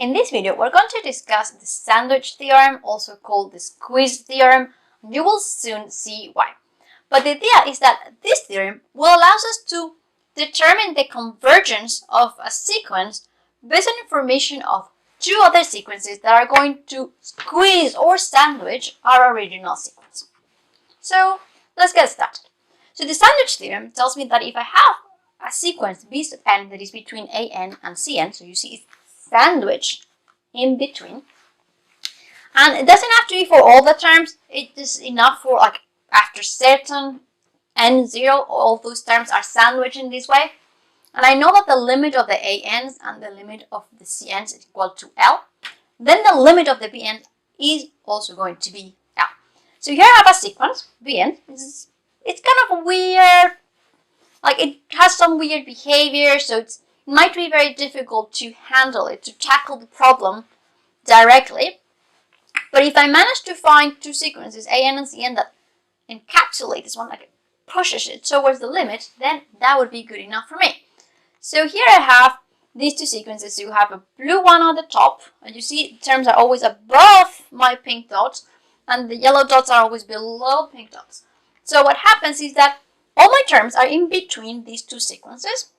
In this video, we're going to discuss the Sandwich Theorem, also called the Squeeze Theorem. You will soon see why. But the idea is that this theorem will allow us to determine the convergence of a sequence based on information of two other sequences that are going to squeeze or sandwich our original sequence. So let's get started. So the Sandwich Theorem tells me that if I have a sequence B sub n that is between an and cn, so you see it's sandwiched in between, and it doesn't have to be for all the terms, it is enough for like after certain n0, all those terms are sandwiched in this way. And I know that the limit of the ans and the limit of the cns is equal to L. Then the limit of the bns is also going to be L. So here I have a sequence, bn. It's kind of weird, like it has some weird behavior, so it might be very difficult to handle it, to tackle the problem directly. But if I manage to find two sequences, an and cn, that encapsulate this one, like it pushes it towards the limit, then that would be good enough for me. So here I have these two sequences. So you have a blue one on the top, and you see terms are always above my pink dots, and the yellow dots are always below pink dots. So what happens is that all my terms are in between these two sequences,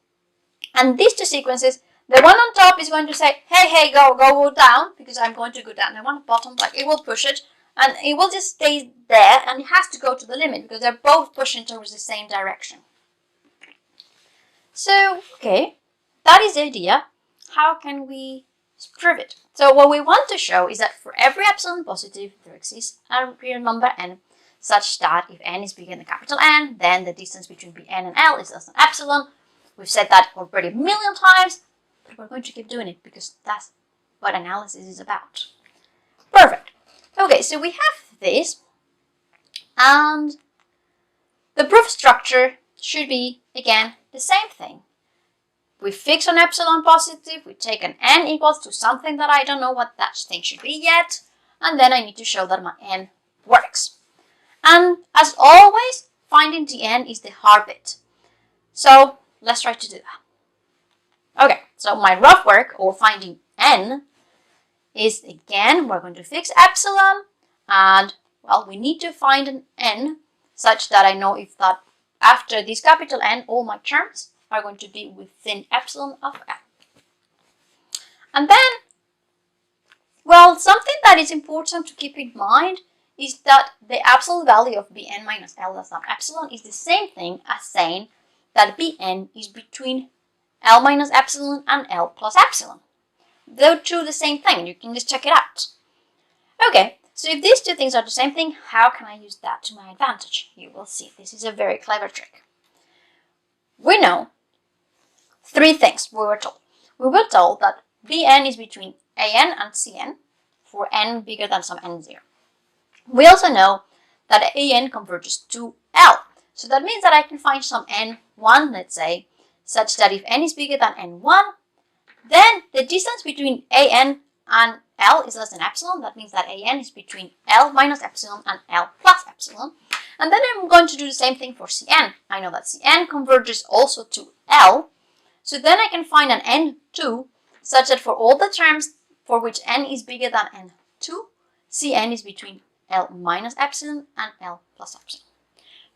and these two sequences, the one on top is going to say, hey, go down, because I'm going to go down. The one on the bottom, like it will push it, and it will just stay there, and it has to go to the limit, because they're both pushing towards the same direction. So, okay, that is the idea. How can we prove it? So what we want to show is that for every epsilon positive, there exists a real number n, such that if n is bigger than capital N, then the distance between Bn and L is less than epsilon. We've said that already a million times, but we're going to keep doing it because that's what analysis is about. Perfect. Okay, so we have this, and the proof structure should be, again, the same thing. We fix an epsilon positive, we take an n equals to something that I don't know what that thing should be yet, and then I need to show that my n works. And as always, finding the n is the hard bit. So let's try to do that. Okay, so my rough work, or finding n, is again, we're going to fix epsilon, and well, we need to find an n such that I know if that after this capital N, all my terms are going to be within epsilon of n. And then, well, something that is important to keep in mind is that the absolute value of Bn minus L less than epsilon is the same thing as saying that Bn is between L minus epsilon and L plus epsilon. They're two the same thing, you can just check it out. Okay, so if these two things are the same thing, how can I use that to my advantage? You will see, this is a very clever trick. We know three things we were told. We were told that Bn is between An and Cn for n bigger than some n0. We also know that An converges to L. So that means that I can find some n1, let's say, such that if n is bigger than n1, then the distance between An and L is less than epsilon. That means that An is between L minus epsilon and L plus epsilon. And then I'm going to do the same thing for Cn. I know that Cn converges also to L. So then I can find an n2 such that for all the terms for which n is bigger than n2, Cn is between L minus epsilon and L plus epsilon.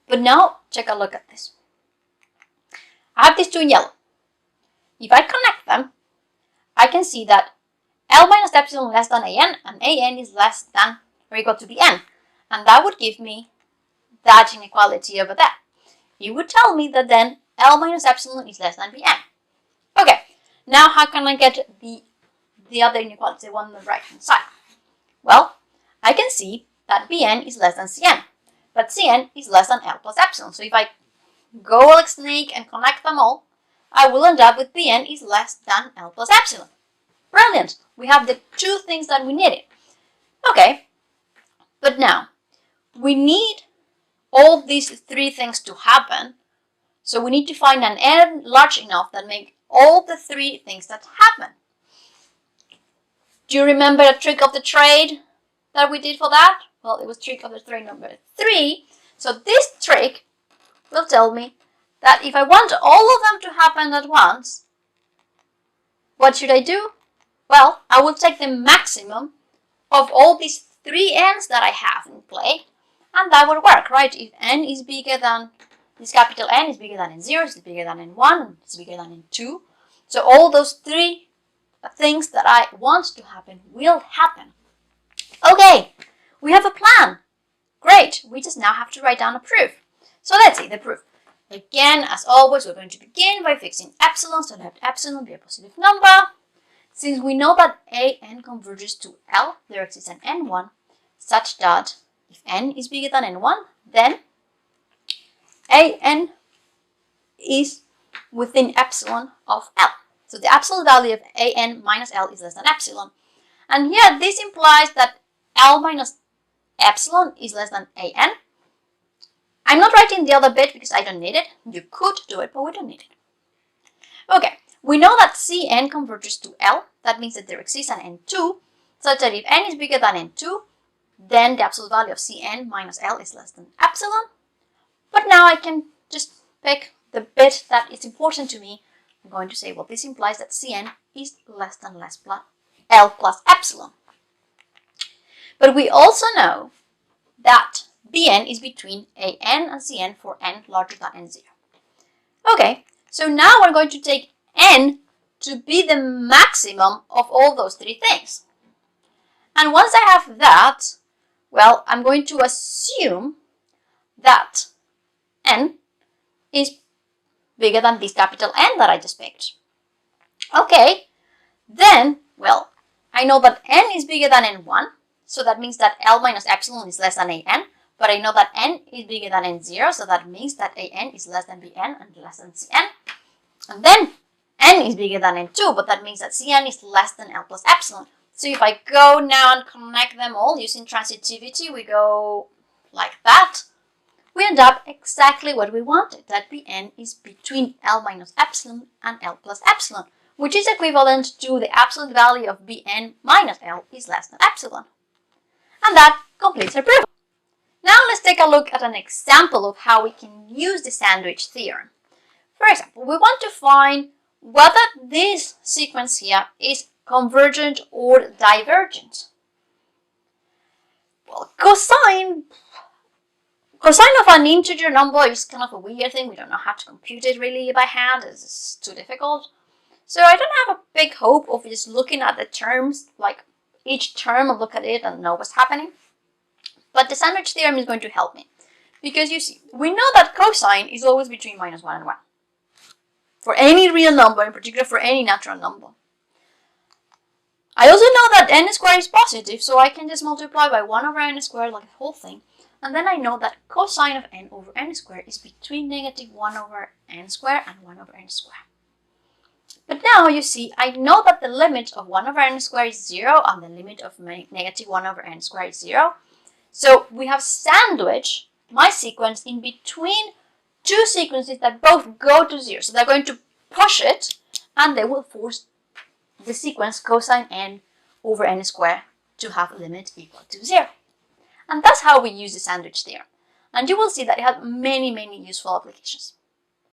But now, take a look at this. I have these two in yellow. If I connect them, I can see that L minus epsilon less than An, and An is less than or equal to Bn. And that would give me that inequality over there. It would tell me that then L minus epsilon is less than Bn. Okay, now how can I get the other inequality, the one on the right hand side? Well, I can see that Bn is less than Cn, but Cn is less than L plus epsilon. So if I go like snake and connect them all, I will end up with Bn is less than L plus epsilon. Brilliant! We have the two things that we needed. Okay, but now we need all these three things to happen, so we need to find an n large enough that make all the three things that happen. Do you remember the trick of the trade that we did for that? Well, it was trick of the trade number 3. So this trick will tell me that if I want all of them to happen at once, what should I do? Well, I will take the maximum of all these three n's that I have in play, and that would work, right? If n is bigger than, this capital N is bigger than n0, it's bigger than n1, it's bigger than n2. So all those three things that I want to happen will happen. Okay, we have a plan. Great, we just now have to write down a proof. So let's see the proof. Again, as always, we're going to begin by fixing epsilon, so let epsilon be a positive number. Since we know that an converges to L, there exists an n1 such that if n is bigger than n1, then an is within epsilon of L. So the absolute value of an minus L is less than epsilon. And here this implies that L minus epsilon is less than an. I'm not writing the other bit because I don't need it. You could do it, but we don't need it. Okay, we know that Cn converges to L. That means that there exists an n2, such that if n is bigger than n2, then the absolute value of Cn minus L is less than epsilon. But now I can just pick the bit that is important to me. I'm going to say, well, this implies that Cn is less than L plus epsilon. But we also know that Bn is between an and Cn for n larger than n0. Okay, so now we're going to take n to be the maximum of all those three things. And once I have that, well, I'm going to assume that n is bigger than this capital N that I just picked. Okay, then, well, I know that n is bigger than n1, so that means that L minus epsilon is less than an, but I know that n is bigger than n0, so that means that an is less than bn and less than cn. And then n is bigger than n2, but that means that cn is less than L plus epsilon. So if I go now and connect them all using transitivity, we go like that. We end up exactly what we wanted, that Bn is between L minus epsilon and L plus epsilon, which is equivalent to the absolute value of Bn minus L is less than epsilon. And that completes our proof. Now let's take a look at an example of how we can use the sandwich theorem. For example, we want to find whether this sequence here is convergent or divergent. Well, cosine of an integer number is kind of a weird thing. We don't know how to compute it really by hand. It's too difficult. So I don't have a big hope of just looking at the terms, like each term and look at it and know what's happening. But the sandwich theorem is going to help me. Because you see, we know that cosine is always between -1 and 1. For any real number, in particular for any natural number. I also know that n squared is positive, so I can just multiply by 1 over n squared, like the whole thing. And then I know that cosine of n over n squared is between -1 over n squared and 1 over n squared. But now you see, I know that the limit of 1 over n squared is 0 and the limit of -1 over n squared is 0. So we have sandwiched my sequence in between two sequences that both go to 0. So they're going to push it and they will force the sequence cosine n over n squared to have a limit equal to 0. And that's how we use the sandwich theorem. And you will see that it has many, many useful applications.